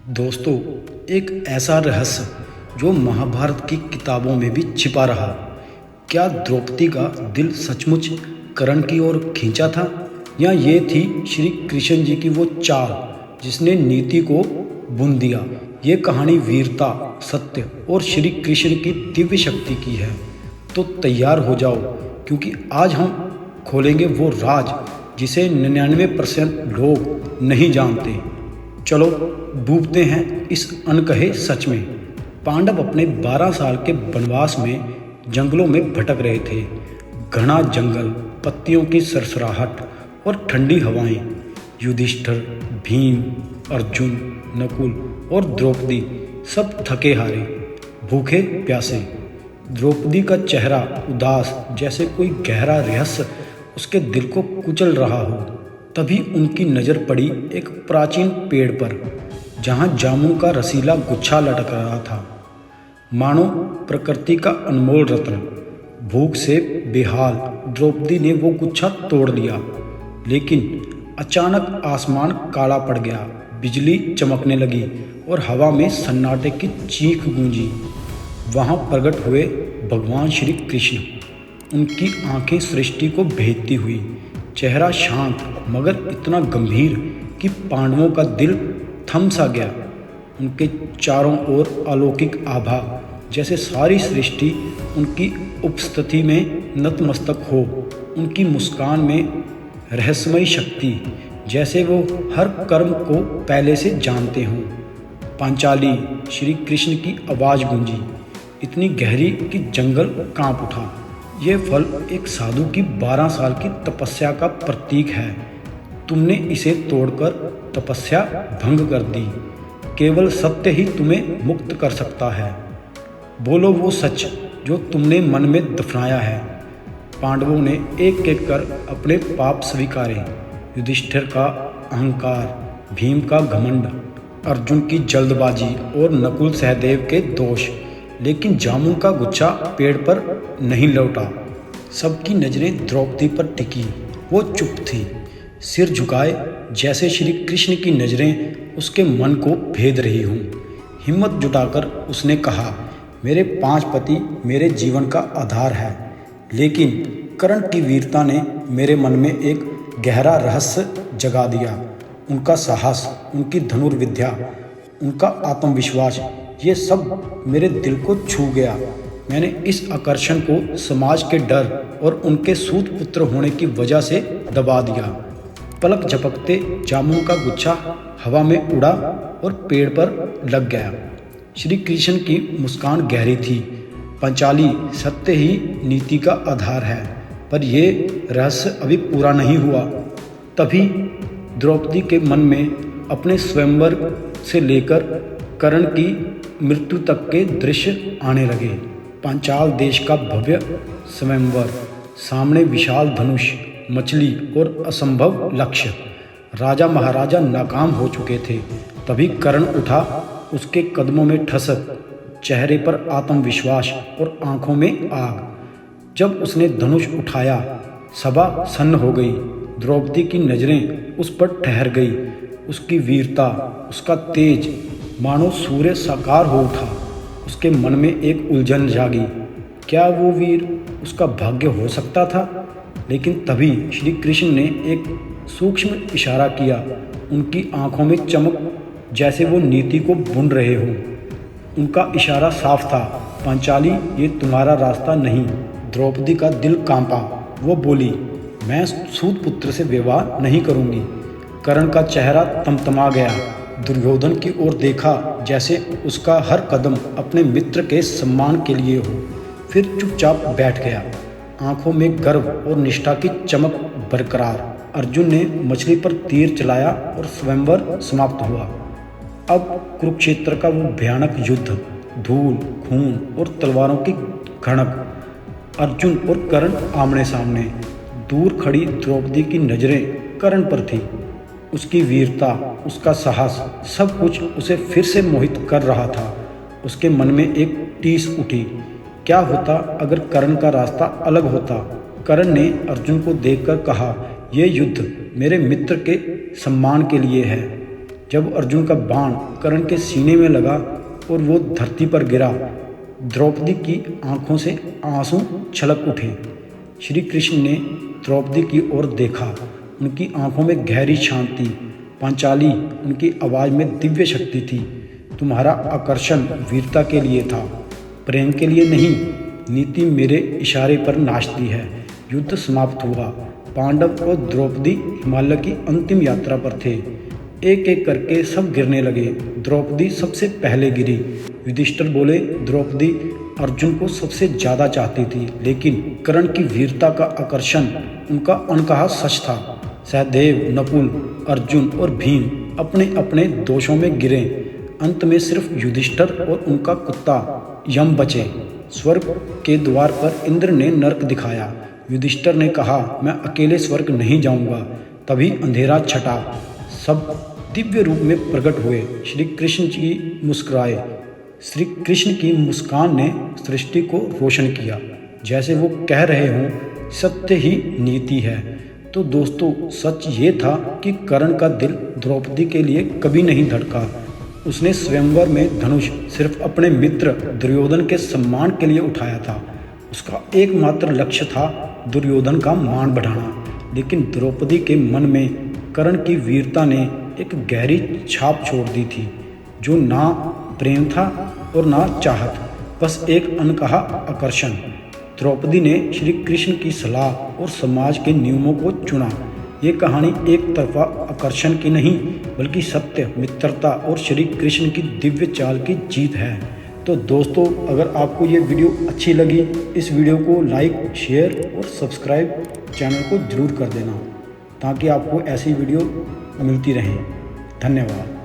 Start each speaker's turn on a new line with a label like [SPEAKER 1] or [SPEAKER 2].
[SPEAKER 1] दोस्तों, एक ऐसा रहस्य जो महाभारत की किताबों में भी छिपा रहा। क्या द्रौपदी का दिल सचमुच कर्ण की ओर खींचा था, या ये थी श्री कृष्ण जी की वो चाल जिसने नीति को बुन दिया। ये कहानी वीरता, सत्य और श्री कृष्ण की दिव्य शक्ति की है। तो तैयार हो जाओ, क्योंकि आज हम खोलेंगे वो राज जिसे 99% लोग नहीं जानते। चलो डूबते हैं इस अनकहे सच में। पांडव अपने 12 साल के वनवास में जंगलों में भटक रहे थे। घना जंगल, पत्तियों की सरसराहट और ठंडी हवाएं। युधिष्ठिर, भीम, अर्जुन, नकुल और द्रौपदी सब थके हारे, भूखे प्यासे। द्रौपदी का चेहरा उदास, जैसे कोई गहरा रहस्य उसके दिल को कुचल रहा हो। तभी उनकी नज़र पड़ी एक प्राचीन पेड़ पर, जहाँ जामुन का रसीला गुच्छा लटक रहा था, मानो प्रकृति का अनमोल रत्न। भूख से बेहाल द्रौपदी ने वो गुच्छा तोड़ लिया, लेकिन अचानक आसमान काला पड़ गया। बिजली चमकने लगी और हवा में सन्नाटे की चीख गूंजी। वहाँ प्रकट हुए भगवान श्री कृष्ण। उनकी आंखें सृष्टि को भेदती हुई, चेहरा शांत मगर इतना गंभीर कि पांडवों का दिल थम सा गया। उनके चारों ओर अलौकिक आभा, जैसे सारी सृष्टि उनकी उपस्थिति में नतमस्तक हो। उनकी मुस्कान में रहस्यमयी शक्ति, जैसे वो हर कर्म को पहले से जानते हों। पांचाली, श्री कृष्ण की आवाज़ गूंजी, इतनी गहरी कि जंगल कांप उठा। ये फल एक साधु की 12 साल की तपस्या का प्रतीक है। तुमने इसे तोड़कर तपस्या भंग कर दी। केवल सत्य ही तुम्हें मुक्त कर सकता है। बोलो वो सच जो तुमने मन में दफनाया है। पांडवों ने एक एक कर अपने पाप स्वीकारे। युधिष्ठिर का अहंकार, भीम का घमंड, अर्जुन की जल्दबाजी और नकुल सहदेव के दोष। लेकिन जामुन का गुच्छा पेड़ पर नहीं लौटा। सबकी नज़रें द्रौपदी पर टिकी। वो चुप थी, सिर झुकाए, जैसे श्री कृष्ण की नज़रें उसके मन को भेद रही हों। हिम्मत जुटाकर उसने कहा, मेरे 5 पति मेरे जीवन का आधार है, लेकिन कर्ण की वीरता ने मेरे मन में एक गहरा रहस्य जगा दिया। उनका साहस, उनकी धनुर्विद्या, उनका आत्मविश्वास, ये सब मेरे दिल को छू गया। मैंने इस आकर्षण को समाज के डर और उनके सूत पुत्र होने की वजह से दबा दिया। पलक झपकते जामुन का गुच्छा हवा में उड़ा और पेड़ पर लग गया। श्री कृष्ण की मुस्कान गहरी थी। पंचाली, सत्य ही नीति का आधार है, पर यह रहस्य अभी पूरा नहीं हुआ। तभी द्रौपदी के मन में अपने स्वयंवर से लेकर कर्ण की मृत्यु तक के दृश्य आने लगे। पांचाल देश का भव्य स्वयंवर, सामने विशाल धनुष, मछली और असंभव लक्ष्य। राजा महाराजा नाकाम हो चुके थे। तभी कर्ण उठा, उसके कदमों में ठसक, चेहरे पर आत्मविश्वास और आंखों में आग। जब उसने धनुष उठाया, सभा सन्न हो गई। द्रौपदी की नज़रें उस पर ठहर गई। उसकी वीरता, उसका तेज, मानो सूर्य साकार हो उठा। उसके मन में एक उलझन जागी। क्या वो वीर उसका भाग्य हो सकता था? लेकिन तभी श्री कृष्ण ने एक सूक्ष्म इशारा किया। उनकी आंखों में चमक, जैसे वो नीति को बुन रहे हों। उनका इशारा साफ था, पांचाली, ये तुम्हारा रास्ता नहीं। द्रौपदी का दिल कांपा। वो बोली, मैं सूत पुत्र से विवाह नहीं करूँगी। कर्ण का चेहरा तमतमा गया। दुर्योधन की ओर देखा, जैसे उसका हर कदम अपने मित्र के सम्मान के लिए हो। फिर चुपचाप बैठ गया, आंखों में गर्व और निष्ठा की चमक बरकरार। अर्जुन ने मछली पर तीर चलाया और स्वयंवर समाप्त हुआ। अब कुरुक्षेत्र का वो भयानक युद्ध, धूल, खून और तलवारों की खड़क। अर्जुन और कर्ण आमने सामने। दूर खड़ी द्रौपदी की नज़रें कर्ण पर थी। उसकी वीरता, उसका साहस, सब कुछ उसे फिर से मोहित कर रहा था। उसके मन में एक टीस उठी। क्या होता अगर कर्ण का रास्ता अलग होता? कर्ण ने अर्जुन को देखकर कहा, यह युद्ध मेरे मित्र के सम्मान के लिए है। जब अर्जुन का बाण कर्ण के सीने में लगा और वो धरती पर गिरा, द्रौपदी की आंखों से आंसू छलक उठे। श्री कृष्ण ने द्रौपदी की ओर देखा। उनकी आंखों में गहरी शांति। पांचाली, उनकी आवाज़ में दिव्य शक्ति थी। तुम्हारा आकर्षण वीरता के लिए था, प्रेम के लिए नहीं। नीति मेरे इशारे पर नाचती है। युद्ध समाप्त हुआ। पांडव और द्रौपदी हिमालय की अंतिम यात्रा पर थे। एक एक करके सब गिरने लगे। द्रौपदी सबसे पहले गिरी। युधिष्ठिर बोले, द्रौपदी अर्जुन को सबसे ज़्यादा चाहती थी, लेकिन कर्ण की वीरता का आकर्षण उनका अनकहा सच था। सहदेव, नकुल, अर्जुन और भीम अपने अपने दोषों में गिरे। अंत में सिर्फ युधिष्ठिर और उनका कुत्ता यम बचे। स्वर्ग के द्वार पर इंद्र ने नरक दिखाया। युधिष्ठिर ने कहा, मैं अकेले स्वर्ग नहीं जाऊंगा। तभी अंधेरा छटा। सब दिव्य रूप में प्रकट हुए। श्री कृष्ण जी मुस्कुराए। श्री कृष्ण की मुस्कान ने सृष्टि को रोशन किया, जैसे वो कह रहे हों, सत्य ही नीति है। तो दोस्तों, सच ये था कि कर्ण का दिल द्रौपदी के लिए कभी नहीं धड़का। उसने स्वयंवर में धनुष सिर्फ अपने मित्र दुर्योधन के सम्मान के लिए उठाया था। उसका एकमात्र लक्ष्य था दुर्योधन का मान बढ़ाना। लेकिन द्रौपदी के मन में कर्ण की वीरता ने एक गहरी छाप छोड़ दी थी, जो ना प्रेम था और ना चाहत, बस एक अनकहा आकर्षण। द्रौपदी ने श्री कृष्ण की सलाह और समाज के नियमों को चुना। ये कहानी एक तरफा आकर्षण की नहीं, बल्कि सत्य, मित्रता और श्री कृष्ण की दिव्य चाल की जीत है। तो दोस्तों, अगर आपको ये वीडियो अच्छी लगी, इस वीडियो को लाइक, शेयर और सब्सक्राइब चैनल को जरूर कर देना, ताकि आपको ऐसी वीडियो मिलती रहें। धन्यवाद।